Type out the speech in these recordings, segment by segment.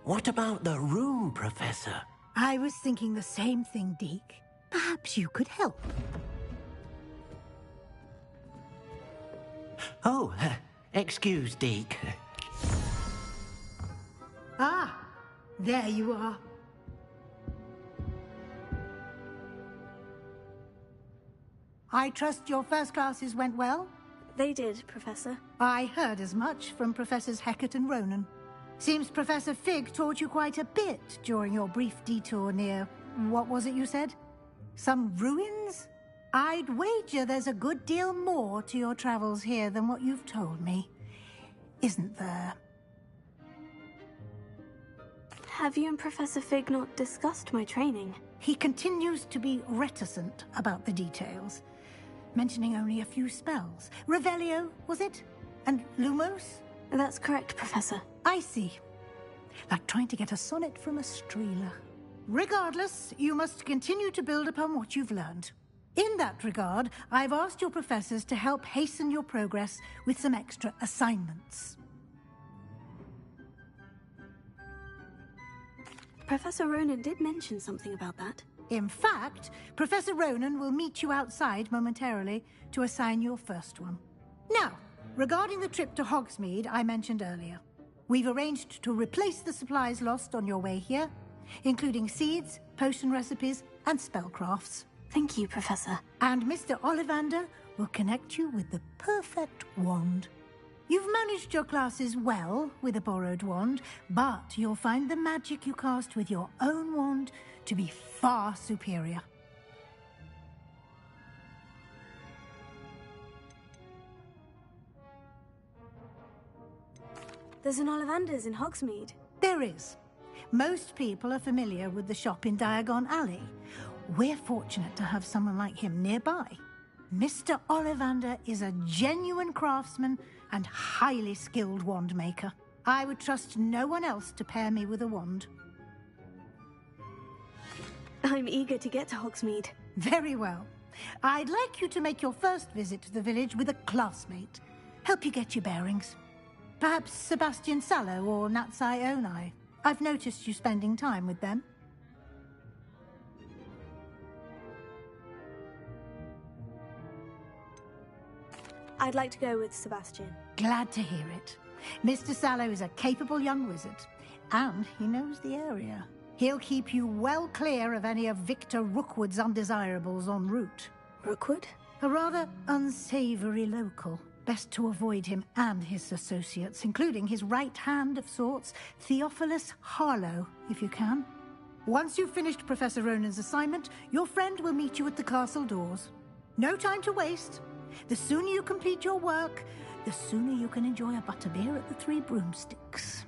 What about the room, Professor? I was thinking the same thing, Deke. Perhaps you could help. Oh, excuse, Deke. Ah, there you are. I trust your first classes went well? They did, Professor. I heard as much from Professors Hecat and Ronan. Seems Professor Fig taught you quite a bit during your brief detour near... what was it you said? Some ruins? I'd wager there's a good deal more to your travels here than what you've told me. Isn't there? Have you and Professor Fig not discussed my training? He continues to be reticent about the details, mentioning only a few spells. Revelio, was it? And Lumos? That's correct, Professor. I see. Like trying to get a sonnet from a streeler. Regardless, you must continue to build upon what you've learned. In that regard, I've asked your professors to help hasten your progress with some extra assignments. Professor Ronan did mention something about that. In fact, Professor Ronan will meet you outside momentarily to assign your first one. Now, regarding the trip to Hogsmeade I mentioned earlier, we've arranged to replace the supplies lost on your way here, including seeds, potion recipes, and spellcrafts. Thank you, Professor. And Mr. Ollivander will connect you with the perfect wand. You've managed your classes well with a borrowed wand, but you'll find the magic you cast with your own wand to be far superior. There's an Ollivander's in Hogsmeade. There is. Most people are familiar with the shop in Diagon Alley. We're fortunate to have someone like him nearby. Mr. Ollivander is a genuine craftsman and highly skilled wand maker. I would trust no one else to pair me with a wand. I'm eager to get to Hogsmeade. Very well. I'd like you to make your first visit to the village with a classmate. Help you get your bearings. Perhaps Sebastian Sallow or Natsai Onai. I've noticed you spending time with them. I'd like to go with Sebastian. Glad to hear it. Mr. Sallow is a capable young wizard, and he knows the area. He'll keep you well clear of any of Victor Rookwood's undesirables en route. Rookwood? A rather unsavory local. Best to avoid him and his associates, including his right hand of sorts, Theophilus Harlow, if you can. Once you've finished Professor Ronan's assignment, your friend will meet you at the castle doors. No time to waste. The sooner you complete your work, the sooner you can enjoy a butterbeer at the Three Broomsticks.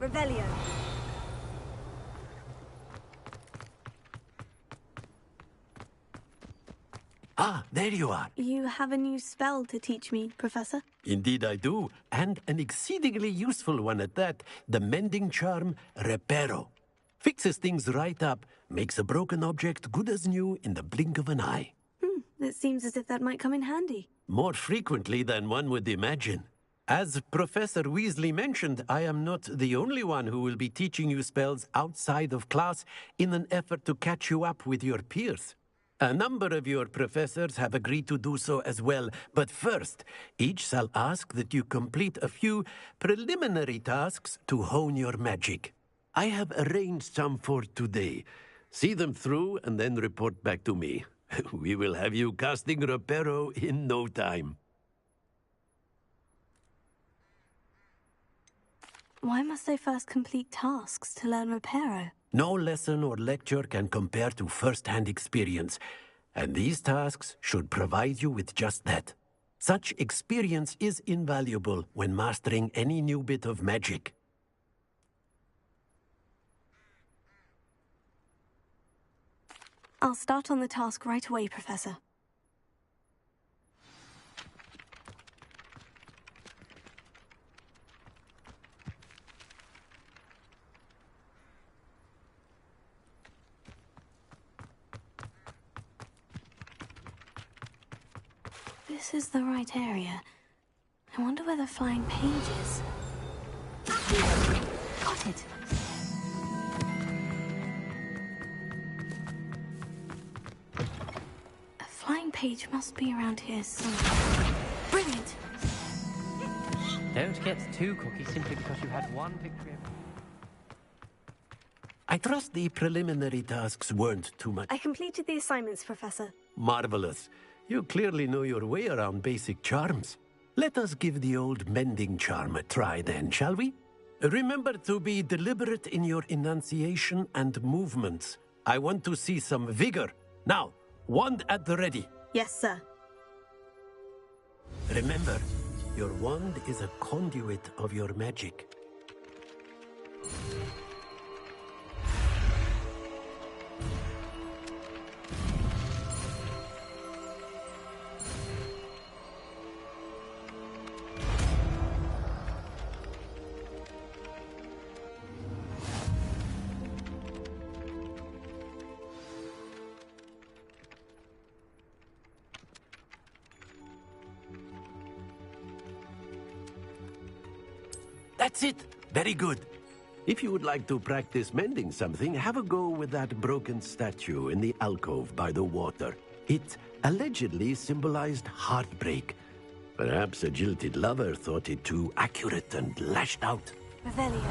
Revelio. Ah, there you are. You have a new spell to teach me, Professor? Indeed I do, and an exceedingly useful one at that, the mending charm Reparo. Fixes things right up, makes a broken object good as new in the blink of an eye. It seems as if that might come in handy. More frequently than one would imagine. As Professor Weasley mentioned, I am not the only one who will be teaching you spells outside of class in an effort to catch you up with your peers. A number of your professors have agreed to do so as well, but first, each shall ask that you complete a few preliminary tasks to hone your magic. I have arranged some for today. See them through and then report back to me. We will have you casting Reparo in no time. Why must I first complete tasks to learn Reparo? No lesson or lecture can compare to first-hand experience, and these tasks should provide you with just that. Such experience is invaluable when mastering any new bit of magic. I'll start on the task right away, Professor. This is the right area. I wonder where the flying page is. Got it. A flying page must be around here somewhere. Brilliant! Don't get too cocky simply because you had one victory. I trust the preliminary tasks weren't too much. I completed the assignments, Professor. Marvelous. You clearly know your way around basic charms. Let us give the old mending charm a try then, shall we? Remember to be deliberate in your enunciation and movements. I want to see some vigor. Now, wand at the ready. Yes, sir. Remember, your wand is a conduit of your magic. That's it. Very good. If you would like to practice mending something, have a go with that broken statue in the alcove by the water. It allegedly symbolized heartbreak. Perhaps a jilted lover thought it too accurate and lashed out. Revelio.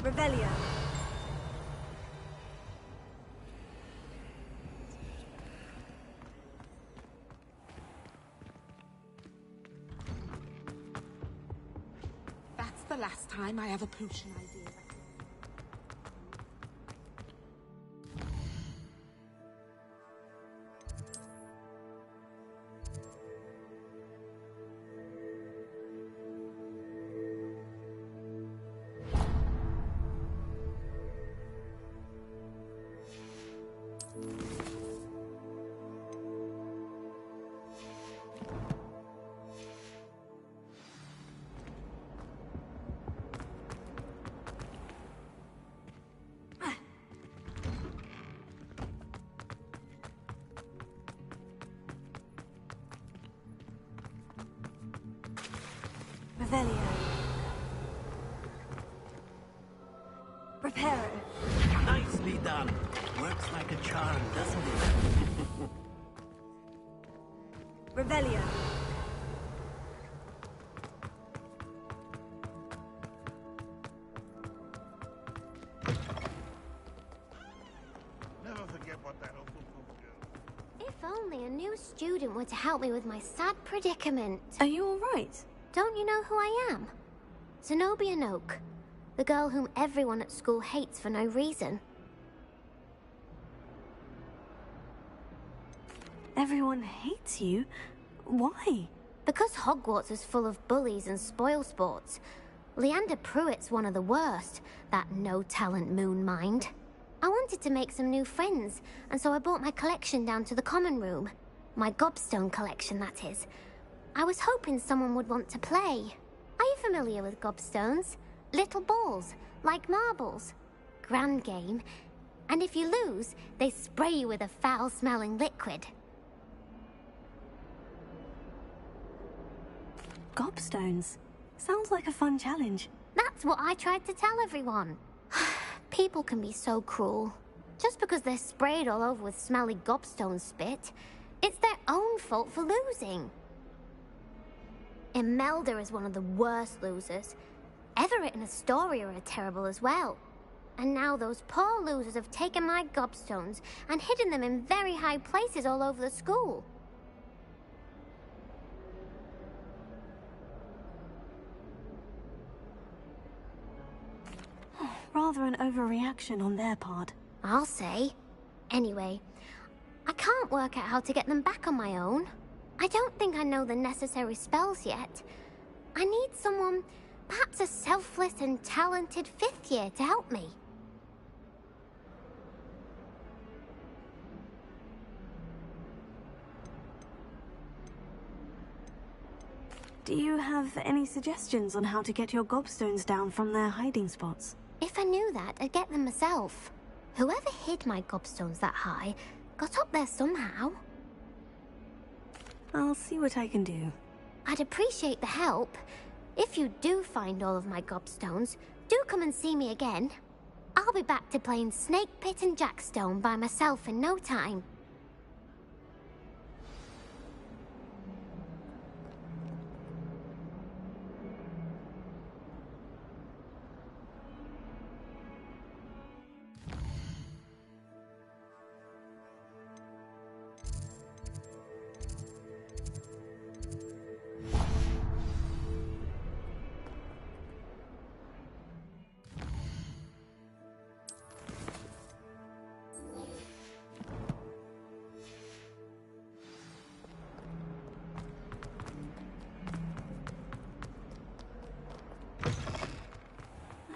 Revelio. That's the last time I have a potion idea. Revelio. Reparo. Nicely done. Works like a charm, doesn't it? Revelio. Never forget what that old fool do. If only a new student were to help me with my sad predicament. Are you all right? Don't you know who I am? Zenobia Noak, the girl whom everyone at school hates for no reason. Everyone hates you? Why? Because Hogwarts is full of bullies and spoilsports. Leander Pruitt's one of the worst, that no-talent moon mind. I wanted to make some new friends, and so I brought my collection down to the common room. My gobstone collection, that is. I was hoping someone would want to play. Are you familiar with gobstones? Little balls, like marbles. Grand game. And if you lose, they spray you with a foul-smelling liquid. Gobstones? Sounds like a fun challenge. That's what I tried to tell everyone. People can be so cruel. Just because they're sprayed all over with smelly gobstone spit, it's their own fault for losing. Imelda is one of the worst losers. Everett and Astoria are terrible as well. And now those poor losers have taken my gobstones and hidden them in very high places all over the school. Rather an overreaction on their part. I'll say. Anyway, I can't work out how to get them back on my own. I don't think I know the necessary spells yet. I need someone, perhaps a selfless and talented fifth year to help me. Do you have any suggestions on how to get your gobstones down from their hiding spots? If I knew that, I'd get them myself. Whoever hid my gobstones that high got up there somehow. I'll see what I can do. I'd appreciate the help. If you do find all of my gobstones, do come and see me again. I'll be back to playing Snake Pit and Jackstone by myself in no time.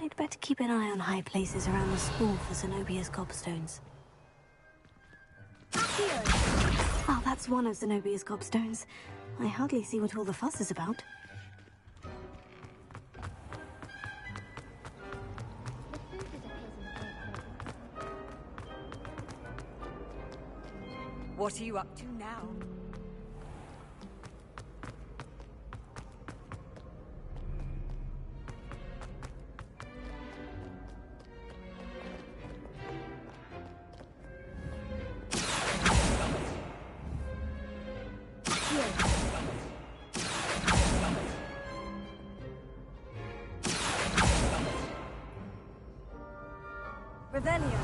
I'd better keep an eye on high places around the school for Zenobia's gobstones. Oh, that's one of Zenobia's gobstones. I hardly see what all the fuss is about. What are you up to now? Revelio.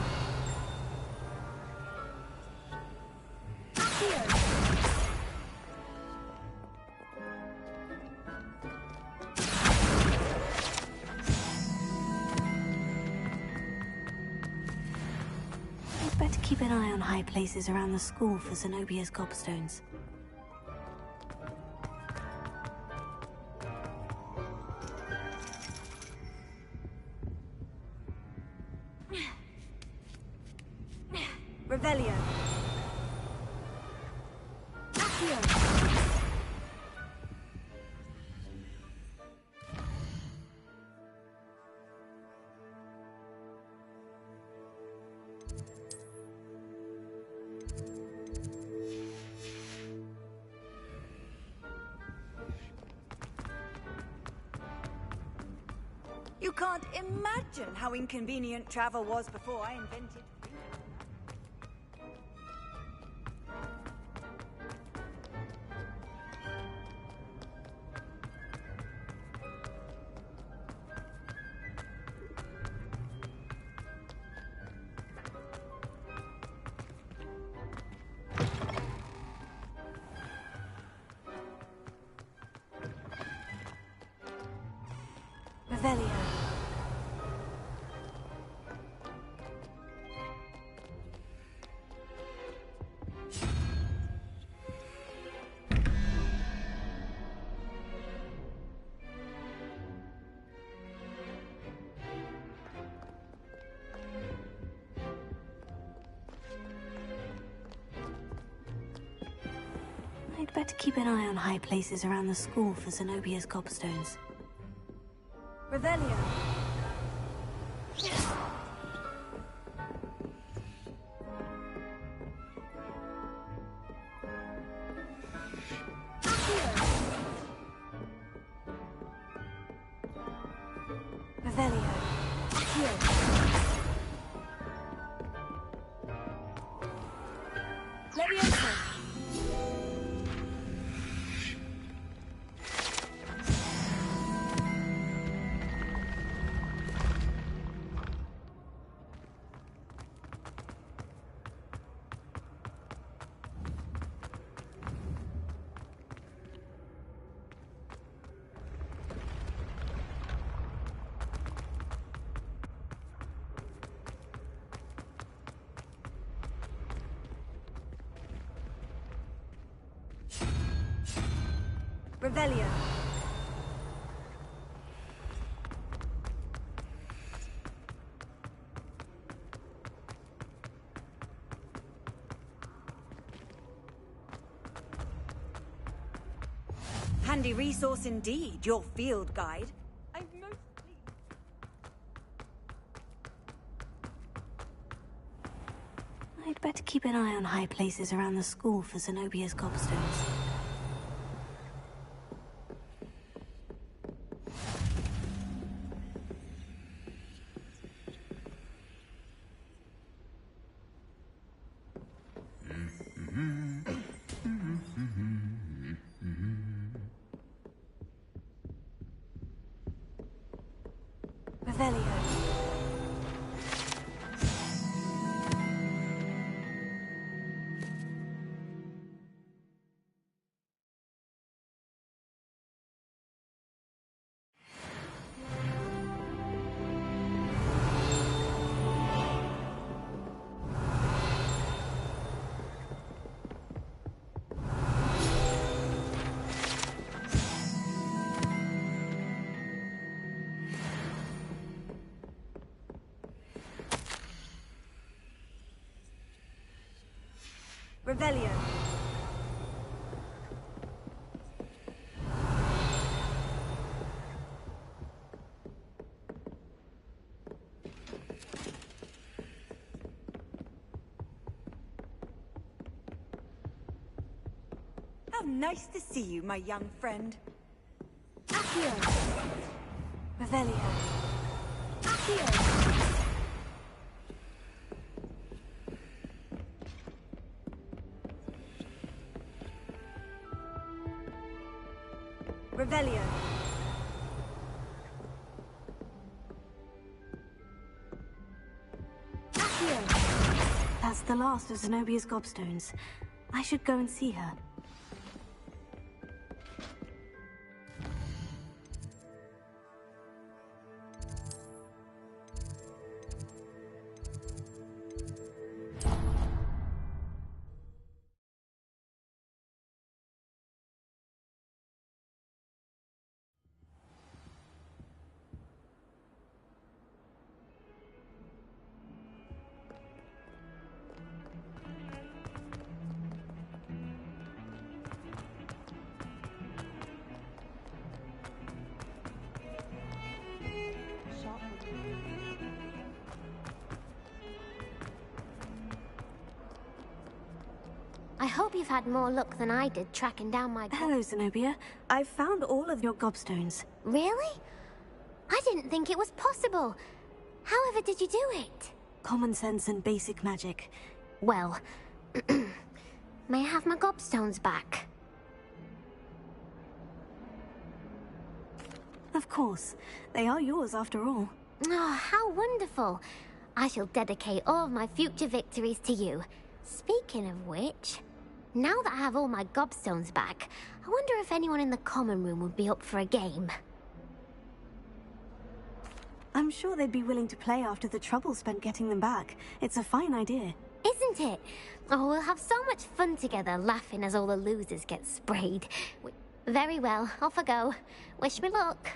I'd better keep an eye on high places around the school for Zenobia's gobstones. Revelio. You can't imagine how inconvenient travel was before I invented... Revelio. I'd better keep an eye on high places around the school for Zenobia's gobstones. Revelio. Revelio. Leviosa. Revelio. Handy resource indeed, your field guide. I'm most pleased. I'd better keep an eye on high places around the school for Zenobia's gobstones. Revelio. Revelio. How nice to see you, my young friend. Accio. Revelio. Accio. Revelio. Accio. That's the last of Zenobia's gobstones. I should go and see her. I hope you've had more luck than I did tracking down my... Hello, Zenobia. I've found all of your gobstones. Really? I didn't think it was possible. However did you do it? Common sense and basic magic. Well, may I have my gobstones back? Of course. They are yours after all. Oh, how wonderful. I shall dedicate all of my future victories to you. Speaking of which, now that I have all my gobstones back, I wonder if anyone in the common room would be up for a game. I'm sure they'd be willing to play after the trouble spent getting them back. It's a fine idea. Isn't it? Oh, we'll have so much fun together, laughing as all the losers get sprayed. Very well, off I go. Wish me luck.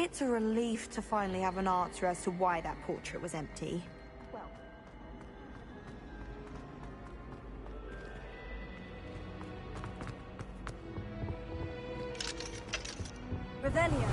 It's a relief to finally have an answer as to why that portrait was empty. Revelio.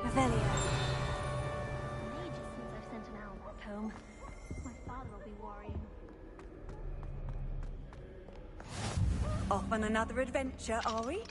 Revelio. Ages since I've sent an owl back home. My father will be worrying. Off on another adventure, are we?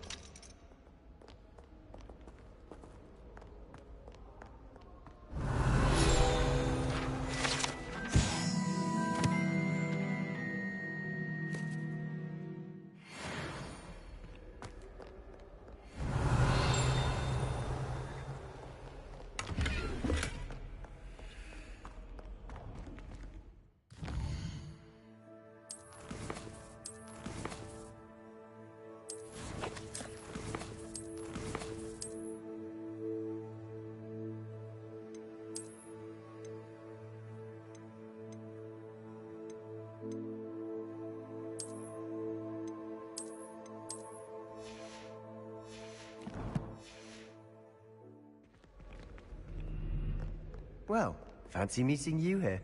Well, fancy meeting you here.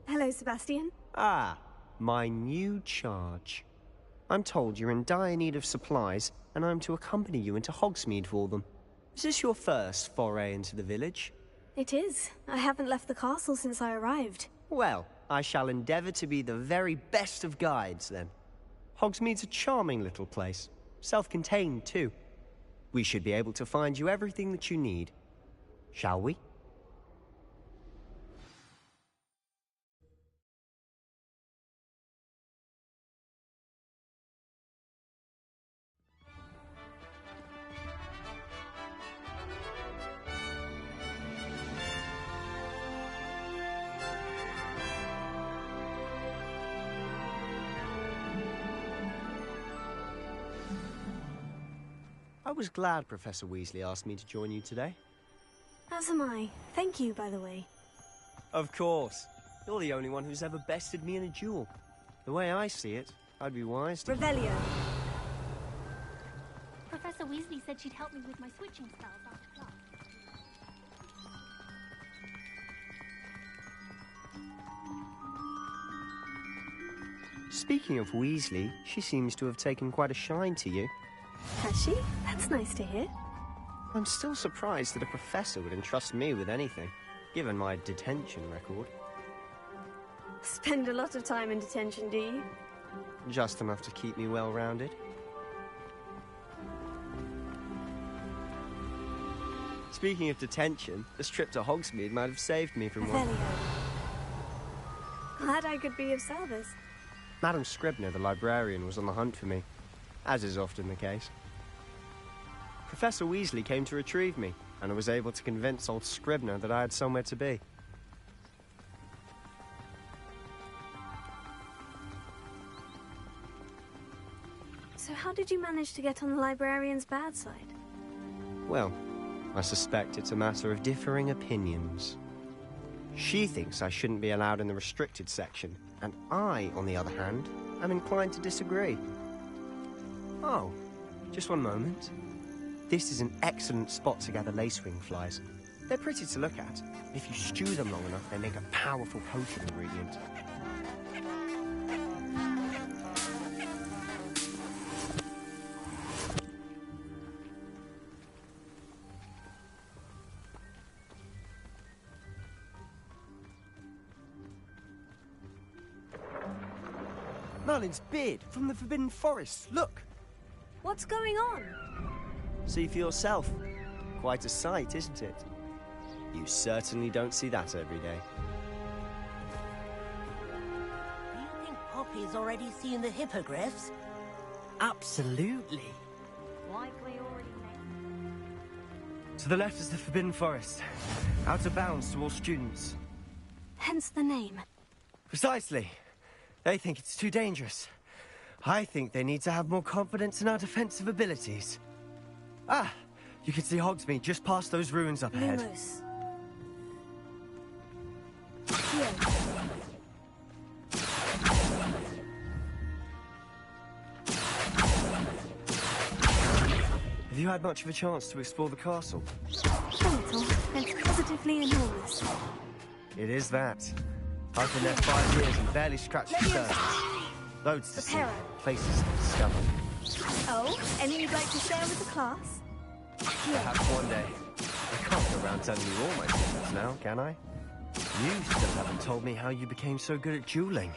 Hello, Hello, Sebastian. Ah, my new charge. I'm told you're in dire need of supplies, and I'm to accompany you into Hogsmeade for them. Is this your first foray into the village? It is. I haven't left the castle since I arrived. Well, I shall endeavour to be the very best of guides, then. Hogsmeade's a charming little place. Self-contained, too. We should be able to find you everything that you need. Shall we? I was glad Professor Weasley asked me to join you today. As am I. Thank you, by the way. Of course. You're the only one who's ever bested me in a duel. The way I see it, I'd be wise to... Revelio. Professor Weasley said she'd help me with my switching spells after class. Speaking of Weasley, she seems to have taken quite a shine to you. Has she? That's nice to hear. I'm still surprised that a professor would entrust me with anything, given my detention record. Spend a lot of time in detention, do you? Just enough to keep me well-rounded. Speaking of detention, this trip to Hogsmeade might have saved me from one. Revelio. Glad I could be of service. Madam Scribner, the librarian, was on the hunt for me, as is often the case. Professor Weasley came to retrieve me, and I was able to convince old Scribner that I had somewhere to be. So how did you manage to get on the librarian's bad side? Well, I suspect it's a matter of differing opinions. She thinks I shouldn't be allowed in the restricted section, and I, on the other hand, am inclined to disagree. Oh, just one moment. This is an excellent spot to gather lacewing flies. They're pretty to look at. If you stew them long enough, they make a powerful potion ingredient. Merlin's beard from the Forbidden Forest. Look! What's going on? See for yourself. Quite a sight, isn't it? You certainly don't see that every day. Do you think Poppy's already seen the hippogriffs? Absolutely. Likely already met. To the left is the Forbidden Forest. Out of bounds to all students. Hence the name. Precisely. They think it's too dangerous. I think they need to have more confidence in our defensive abilities. Ah! You can see Hogsmeade just past those ruins up ahead. Lumos. Here. Have you had much of a chance to explore the castle? A little. It's positively enormous. It is that. I've been there 5 years and barely scratched the surface. Loads to see, places to discover. Oh, any you'd like to share with the class? Perhaps one day. I can't go around telling you all my secrets now, can I? You still haven't told me how you became so good at dueling.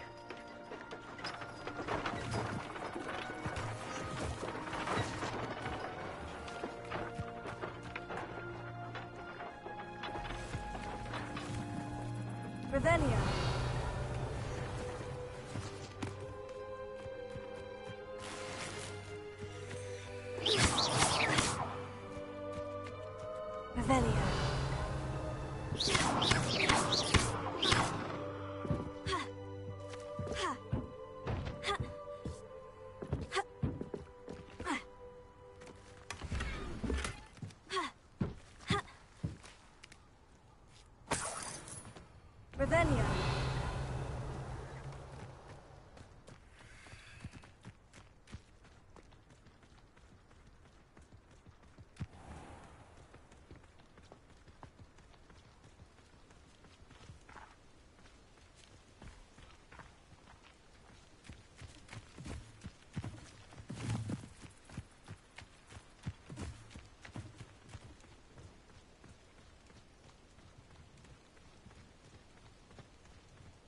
Revelio. Revelio. Revelio.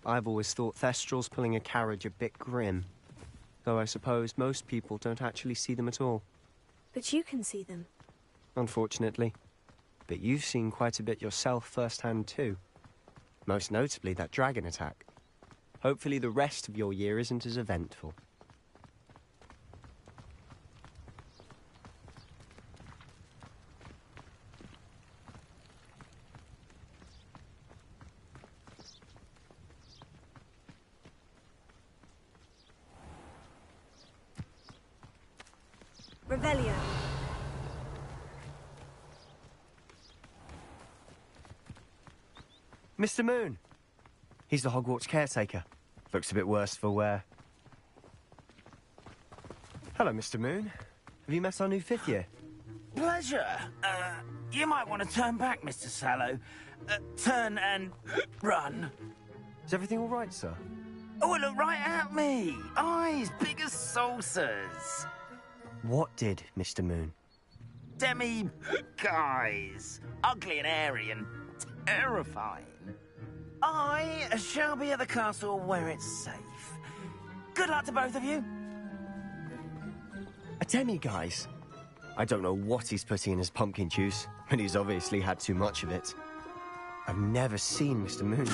I've always thought Thestral's pulling a carriage a bit grim. Though I suppose most people don't actually see them at all. But you can see them. Unfortunately. But you've seen quite a bit yourself firsthand too. Most notably that dragon attack. Hopefully the rest of your year isn't as eventful. Revelio. Mr. Moon. He's the Hogwarts caretaker. Looks a bit worse for wear. Hello, Mr. Moon. Have you met our new fifth year? Pleasure. You might want to turn back, Mr. Sallow. Turn and run. Is everything all right, sir? Oh, look right at me. Eyes big as saucers. What did, Mr. Moon? Guys. Ugly and airy and terrifying. I shall be at the castle where it's safe. Good luck to both of you. A demi-guise? I don't know what he's putting in his pumpkin juice, but he's obviously had too much of it. I've never seen Mr. Moon.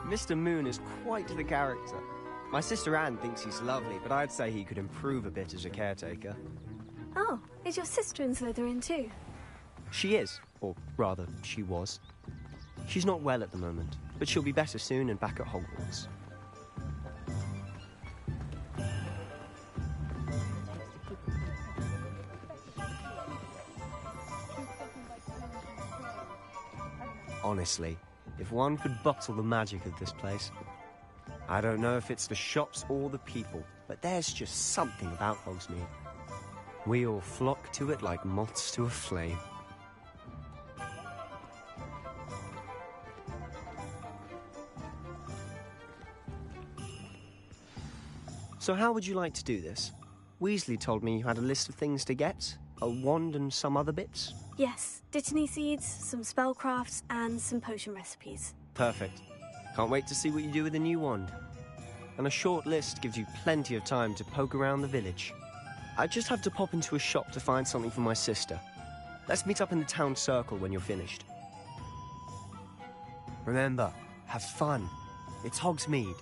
Mr. Moon is quite the character. My sister Anne thinks he's lovely, but I'd say he could improve a bit as a caretaker. Oh, is your sister in Slytherin too? She is, or rather, she was. She's not well at the moment, but she'll be better soon and back at Hogwarts. Honestly, if one could bottle the magic of this place. I don't know if it's the shops or the people, but there's just something about Hogsmeade. We all flock to it like moths to a flame. So how would you like to do this? Weasley told me you had a list of things to get, a wand and some other bits. Yes, Dittany seeds, some spellcrafts, and some potion recipes. Perfect. Can't wait to see what you do with the new wand. And a short list gives you plenty of time to poke around the village. I just have to pop into a shop to find something for my sister. Let's meet up in the town circle when you're finished. Remember, have fun. It's Hogsmeade.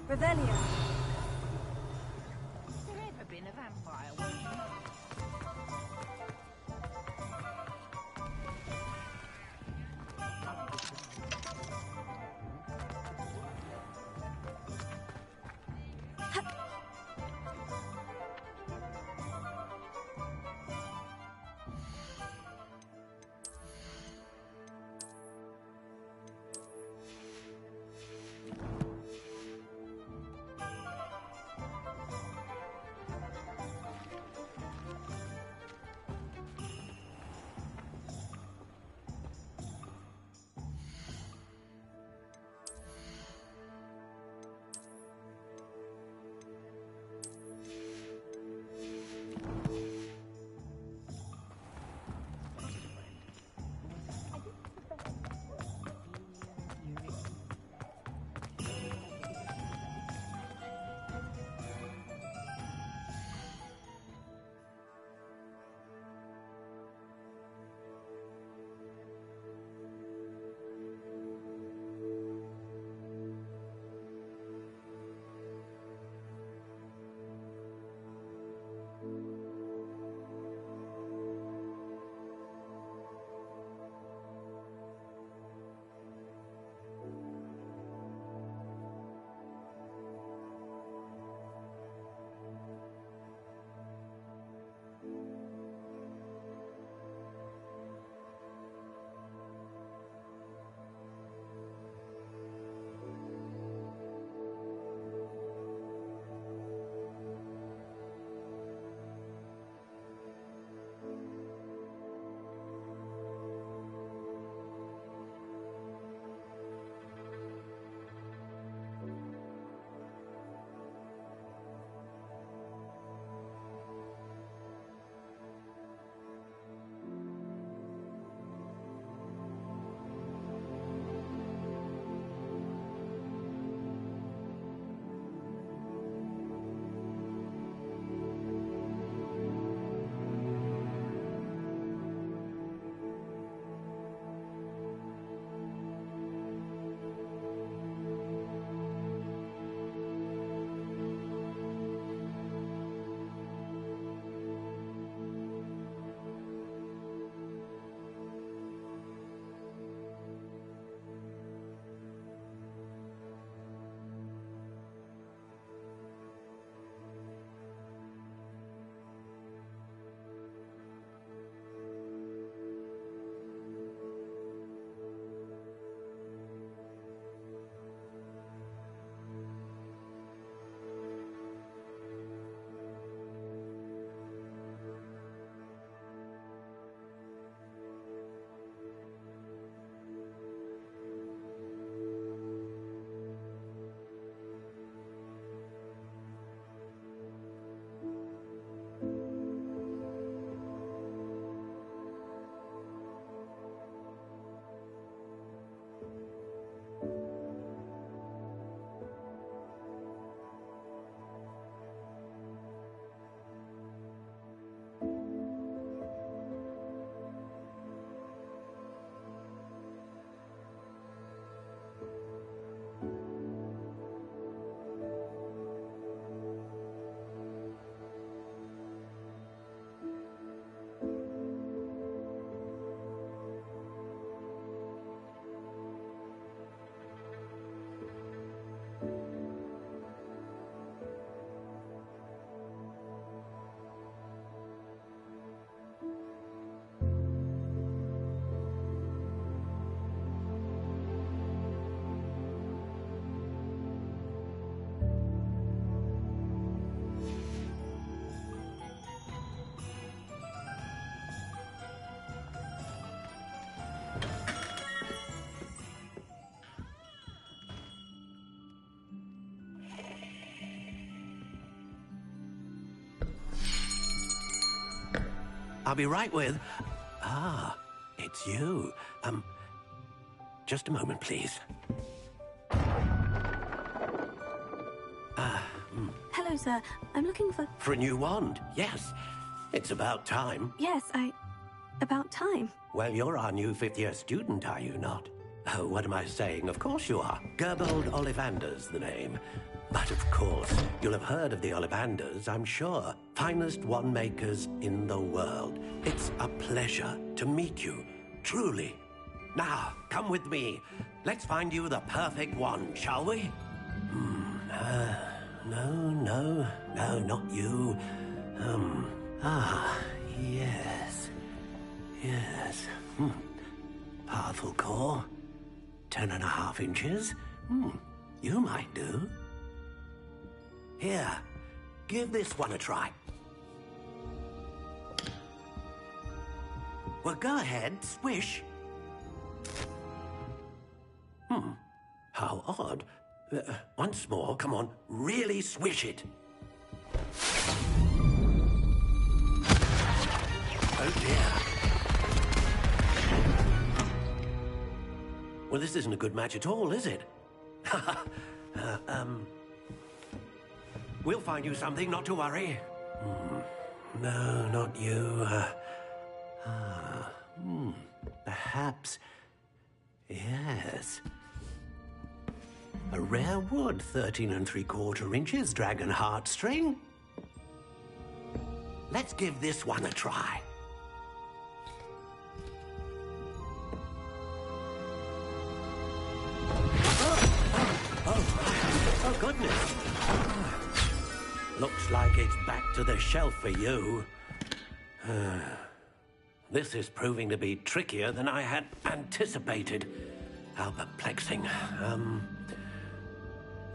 Revelio. Has there ever been a vampire working on I'll be right with... Ah, it's you. Just a moment, please. Hello, sir. I'm looking for... For a new wand, yes. It's about time. Yes, about time. Well, you're our new fifth-year student, are you not? Oh, what am I saying? Of course you are. Gerbold Ollivander's the name. But of course, you'll have heard of the Ollivanders, I'm sure. Finest wand makers in the world. It's a pleasure to meet you, truly. Now, come with me. Let's find you the perfect wand, shall we? No, not you. Yes. Yes. Powerful core. 10.5 inches. You might do. Here, give this one a try. Well, go ahead, swish. How odd. Once more, come on, really swish it. Oh dear. Well, this isn't a good match at all, is it? We'll find you something, not to worry. No, not you. Perhaps. Yes. A rare wood, 13 3/4 inches, dragon heartstring. Let's give this one a try. Oh, goodness. Looks like it's back to the shelf for you. This is proving to be trickier than I had anticipated. How perplexing.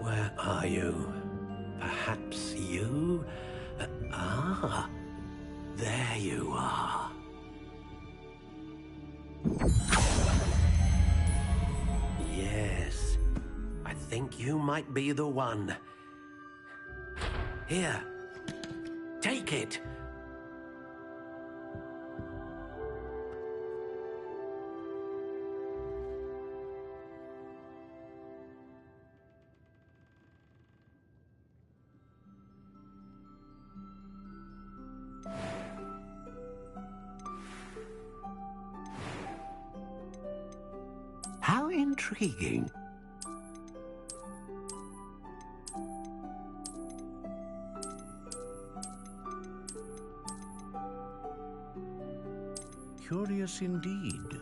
Where are you? Perhaps you? There you are. Yes, I think you might be the one. Here, take it. How intriguing. Curious indeed.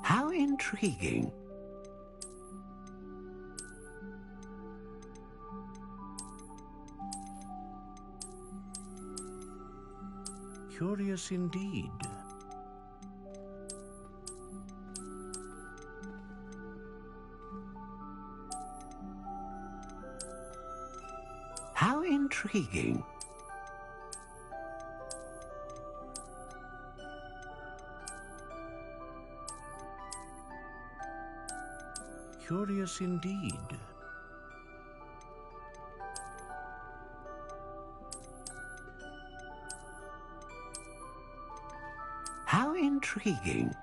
How intriguing. Curious indeed. How intriguing. Curious indeed. How intriguing.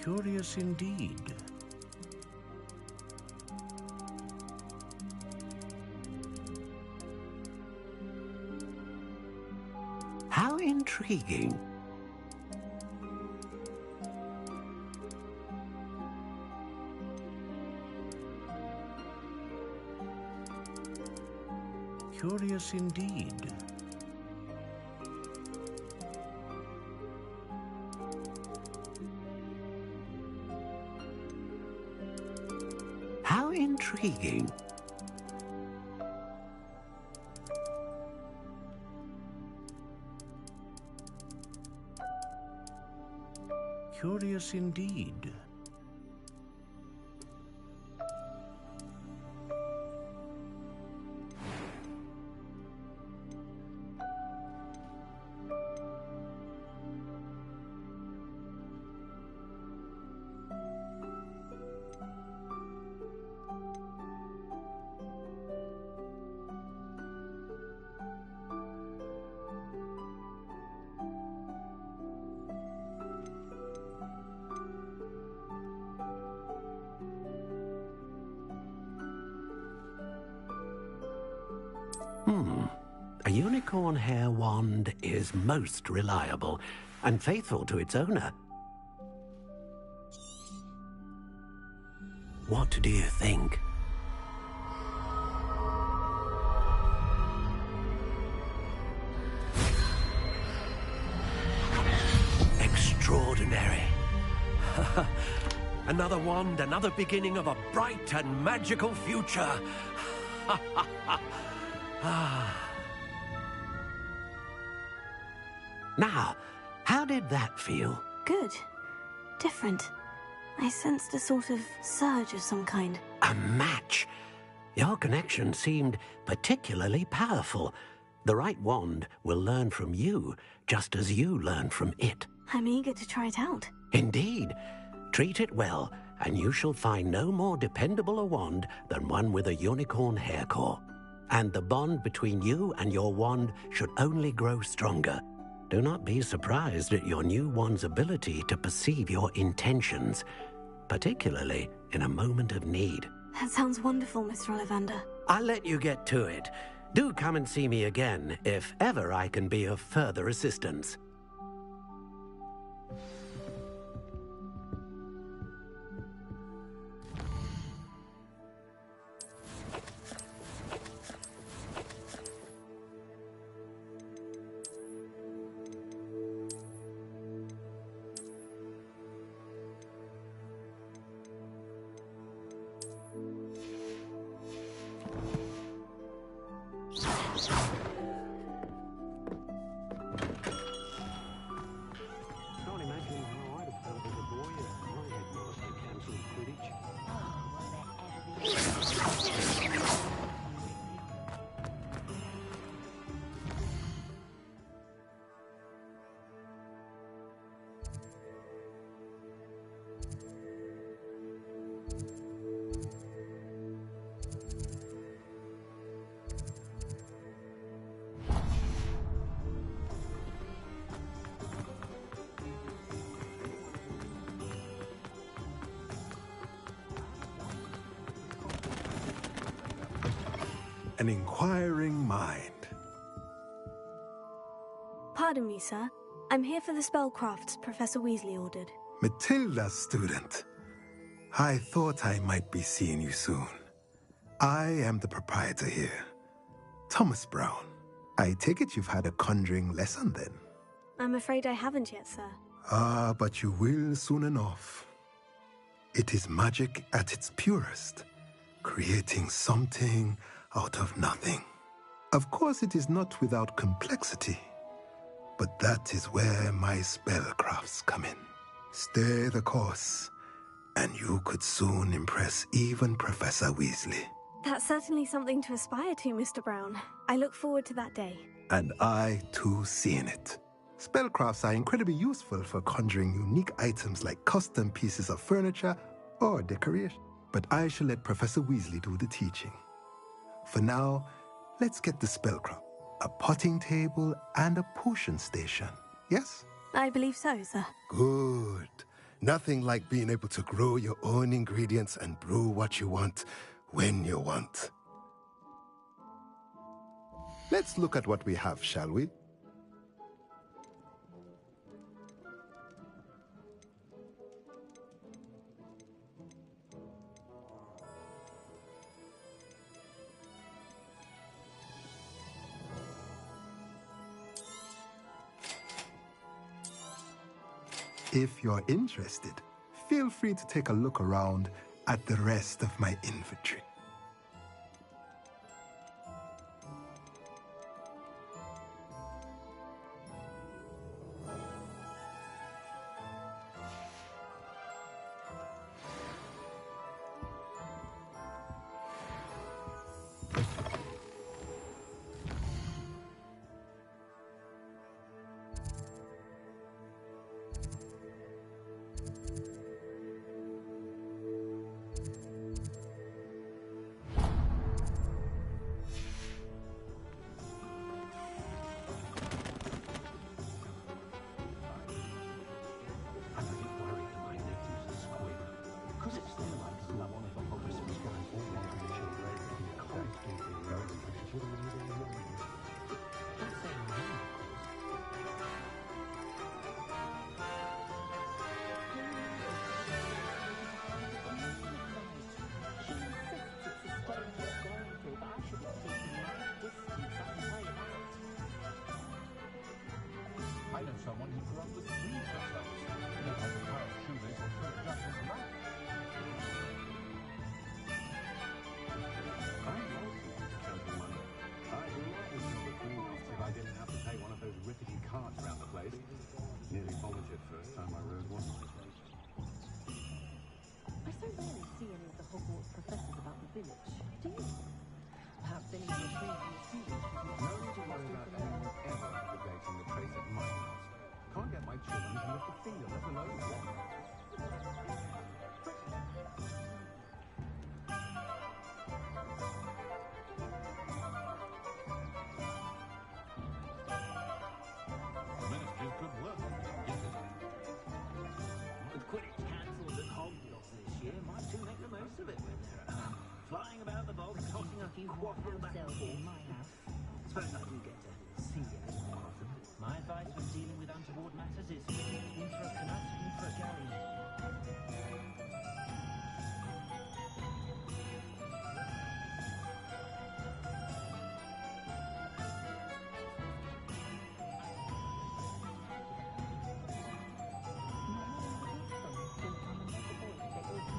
Curious indeed. How intriguing. Curious indeed. How intriguing. Curious indeed. A unicorn hair wand is most reliable and faithful to its owner. What do you think? Extraordinary. Another wand, another beginning of a bright and magical future. Now, how did that feel? Good. Different. I sensed a sort of surge of some kind. A match. Your connection seemed particularly powerful. The right wand will learn from you, just as you learn from it. I'm eager to try it out. Indeed. Treat it well, and you shall find no more dependable a wand than one with a unicorn hair core. And the bond between you and your wand should only grow stronger. Do not be surprised at your new wand's ability to perceive your intentions, particularly in a moment of need. That sounds wonderful, Mr. Ollivander. I'll let you get to it. Do come and see me again if ever I can be of further assistance. An inquiring mind. Pardon me, sir. I'm here for the spellcrafts Professor Weasley ordered. Matilda's student. I thought I might be seeing you soon. I am the proprietor here, Thomas Brown. I take it you've had a conjuring lesson then? I'm afraid I haven't yet, sir. Ah, but you will soon enough. It is magic at its purest, creating something out of nothing. Of course, it is not without complexity, but that is where my spellcrafts come in. Stay the course, and you could soon impress even Professor Weasley. That's certainly something to aspire to, Mr. Brown. I look forward to that day. And I, too, seeing it. Spellcrafts are incredibly useful for conjuring unique items like custom pieces of furniture or decoration. But I shall let Professor Weasley do the teaching. For now, let's get the spellcraft. A potting table and a potion station, yes? I believe so, sir. Good. Nothing like being able to grow your own ingredients and brew what you want when you want. Let's look at what we have, shall we? If you're interested, feel free to take a look around at the rest of my inventory. someone who grew up with 3 plateaus. They have the power of shoelace or foot adjustment to life. I'm licensed to counting money. I'd love to sell the greenhouse if I didn't have to pay one of those rickety carts around the place. Nearly vomited first time I rode one. I so rarely see any of the Hogwarts professors about the village. Do you? Perhaps any of the trees and the students would be No need to worry about anyone ever aggregating the trace at my house. Can't get my children to lift a finger, let alone one. Ministry's good work. The Quidditch cancelled at Hogwarts this year. Might too make the most of it when they're at home. Flying about the bogs, tossing a quaffle back and forth. Suppose I do get to see it more often. My advice when dealing with untoward matters is intra canut, intra gary.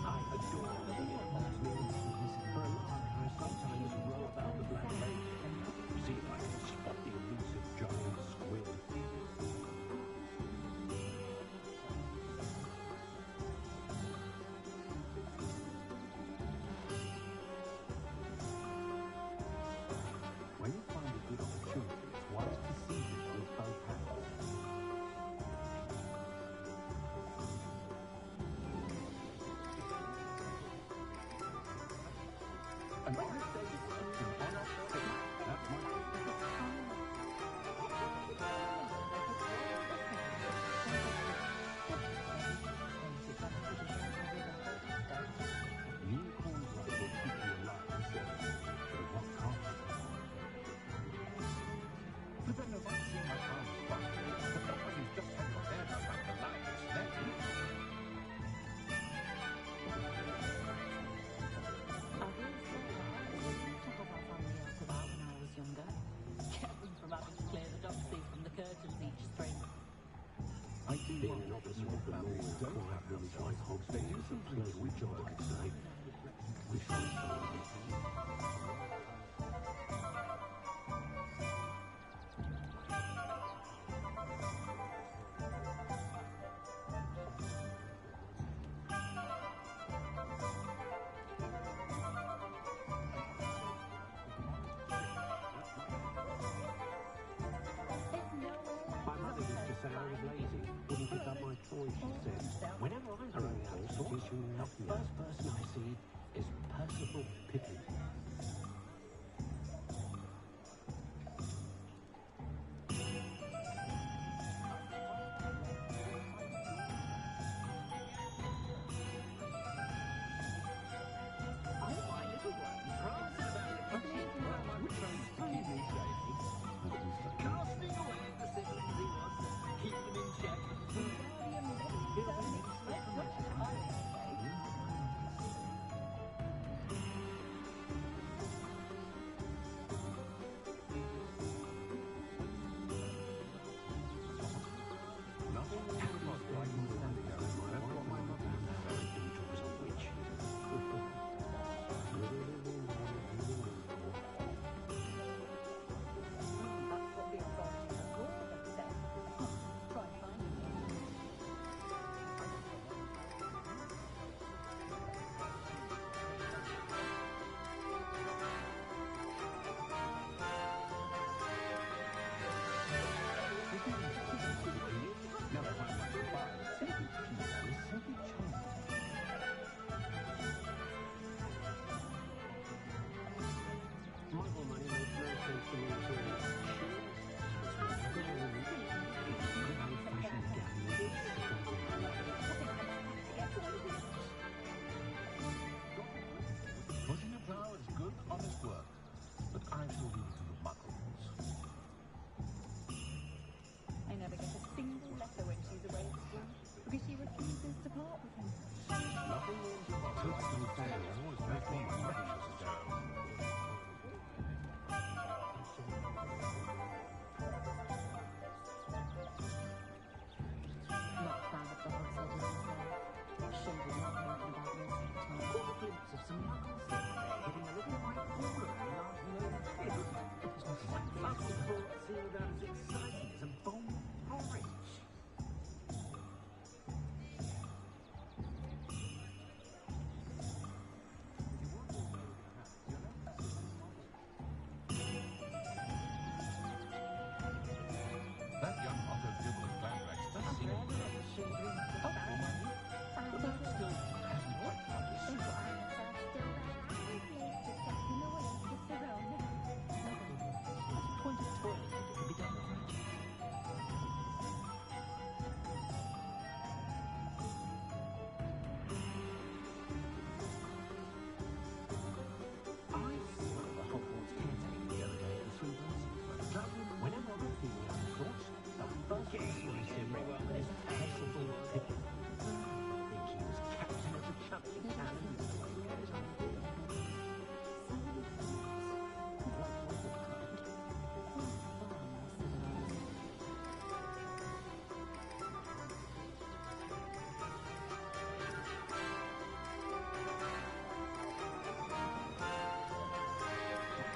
I adore the way it helps me. For a lark, I sometimes row about the Black Lake. See if I can spot the elusive giant squid. When you find a good opportunity, it's wise to seize it with both hands. An honest dentist, an honest thing. That's my unicorns like will keep you alive, so what can't You don't know much seeing my arms fun. The fact that you've just had your hair done like the lions, that's it. I will say I used to have our family out about when I was younger. Kept them from having to clear the doxies from the curtains each spring. I do want an officer of the law don't have really like hogs. They do some pleasant job, I'd say. We shall find. My mother used to say I was lazy, wouldn't pick up my toys, she said. Whenever I run out of sorts, the first person I see is Percival Pitt.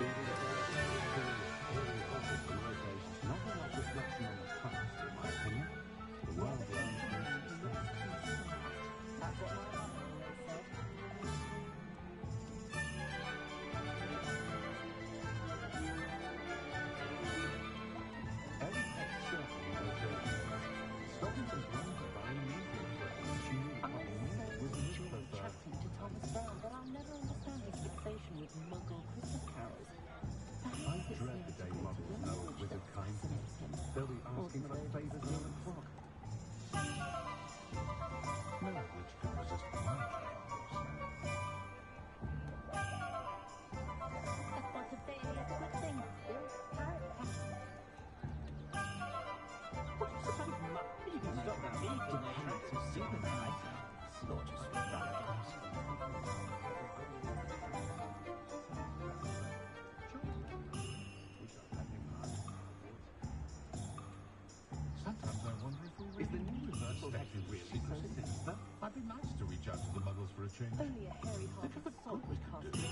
Not a lot reflection on the past, in my opinion. The world around me. That's what my mother always said. Every ex-circle knows their stopping from playing the buying music, but she knew I what music was so much enjoyed preferred. chatting to Thomas Bell, but I'll never understand his fixation with Muggle Christmas carols. I dread the day muggles know of wizard kind. They'll be asking for favors around the clock. No witch could resist my charms. But a fairy is a good thing. What do you suppose, Mum? You can stop them eating their tracks of super night. Slaughters Sometimes I wonder if we really need reverse statue really so sinister. I'd be nice to reach out to the muggles for a change. Only a hairy heart of salt would cast